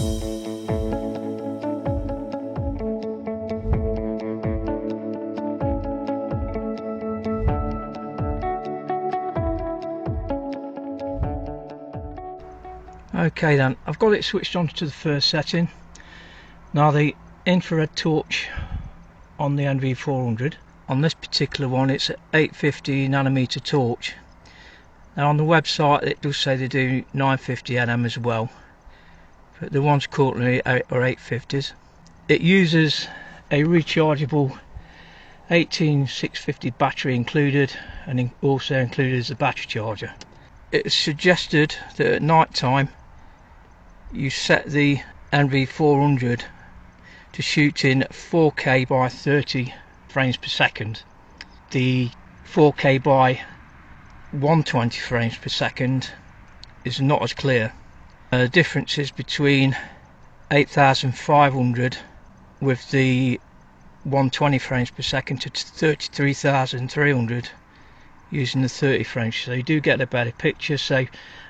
Okay then, I've got it switched on to the first setting. Now the infrared torch on the NV400, on this particular one it's an 850 nanometer torch. Now on the website it does say they do 950 nm as well, but the ones currently are 850s. It uses a rechargeable 18650 battery included, and also included is a battery charger. It's suggested that at night time you set the NV400 to shoot in 4K by 30 frames per second. The 4K by 120 frames per second is not as clear. The difference is between 8500 with the 120 frames per second to 33,300 using the 30 frames, so you do get a better picture. So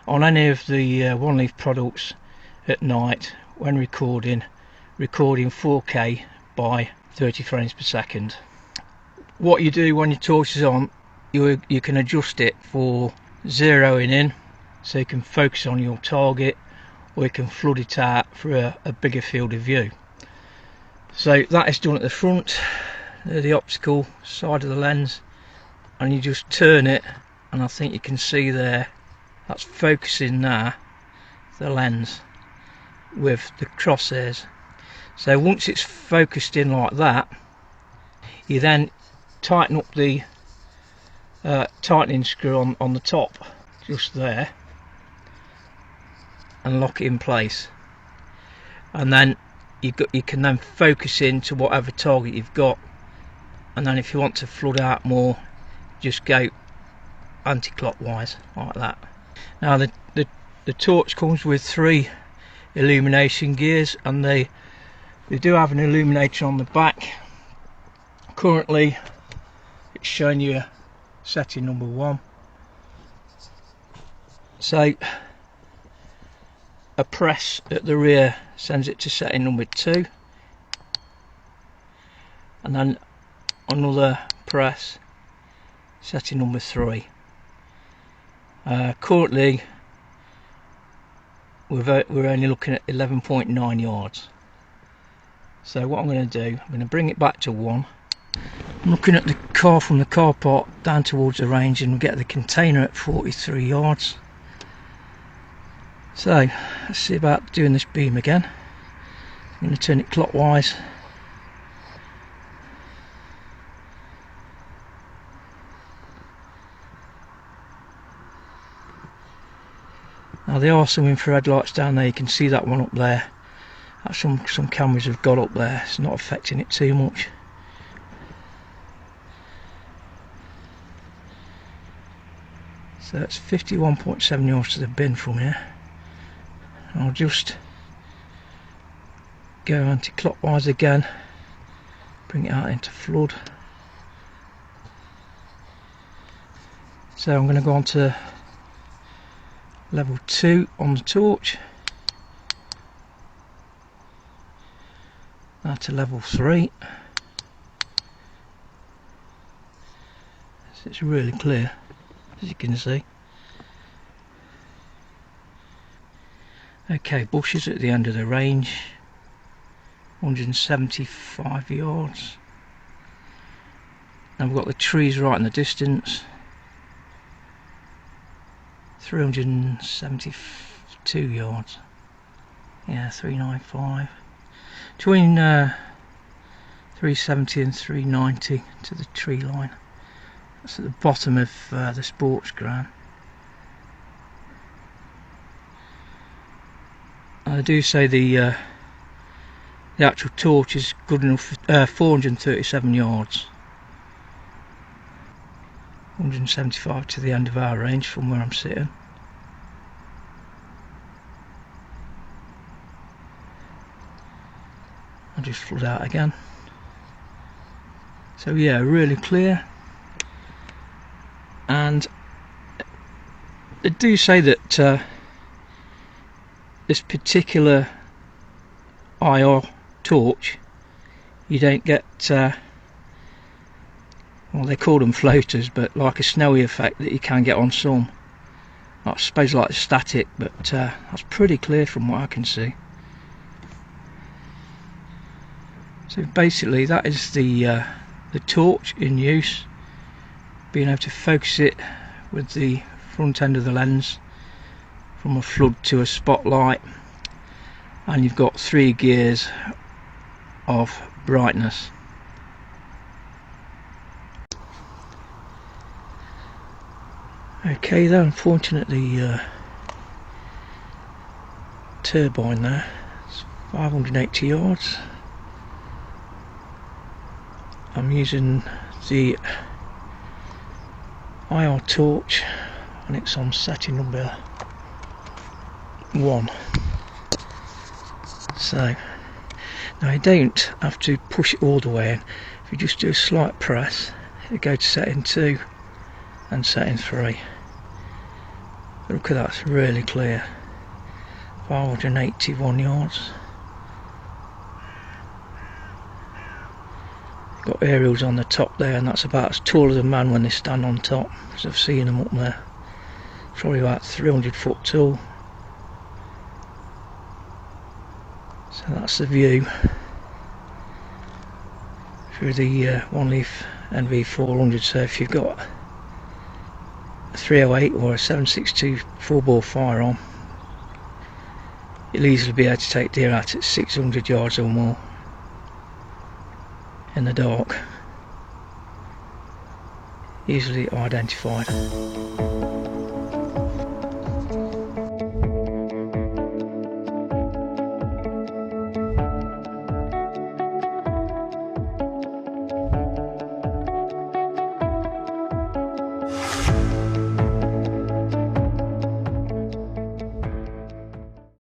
on any of the One Leaf products at night when recording 4K by 30 frames per second. What you do when your torch is on, you can adjust it for zeroing in, so you can focus on your target, or you can flood it out for a bigger field of view. So that is done at the front, the optical side of the lens, and you just turn it, and I think you can see there that's focusing there the lens with the crosshairs. So once it's focused in like that, you then tighten up the tightening screw on the top just there and lock it in place, and then you can then focus into whatever target you've got, and then if you want to flood out more, just go anti-clockwise like that. Now the torch comes with 3 illumination gears, and they do have an illuminator on the back. Currently it's showing you setting number 1, so a press at the rear sends it to setting number 2, and then another press setting number 3. Currently we're only looking at 11.9 yards. So what I'm going to do, I'm going to bring it back to 1. I'm looking at the car from the car park down towards the range, and we'll get the container at 43 yards. So let's see about doing this beam again. I'm going to turn it clockwise. Now there are some infrared lights down there, you can see that one up there. That's some cameras have got up there, it's not affecting it too much. So it's 51.7 yards to the bin from here. I'll just go anti-clockwise again, bring it out into flood. So I'm going to go on to level 2 on the torch, now to level 3. So it's really clear, as you can see. Okay, bushes at the end of the range, 175 yards. Now we've got the trees right in the distance, 372 yards. Yeah, 395. Between 370 and 390 to the tree line. That's at the bottom of the sports ground. I do say the actual torch is good enough for 437 yards. 175 to the end of our range from where I'm sitting. I'll just flood out again. So yeah, really clear. And they do say that this particular IR torch, you don't get well, they call them floaters, but like a snowy effect that you can get on some. I suppose like static, but that's pretty clear from what I can see. So basically that is the torch in use, being able to focus it with the front end of the lens from a flood to a spotlight, and you've got 3 gears of brightness. Okay, then unfortunately turbine there, it's 580 yards. I'm using the IR torch and it's on setting number 1. So now you don't have to push it all the way in. If you just do a slight press, it'll go to setting 2 and setting 3. Look at that, it's really clear. 581 yards. Got aerials on the top there, and that's about as tall as a man when they stand on top, because I've seen them up there. Probably about 300 foot tall. So that's the view through the One Leaf NV400. So if you've got a 308 or a 762 4-bore firearm, you'll easily be able to take deer out at 600 yards or more in the dark, easily identified.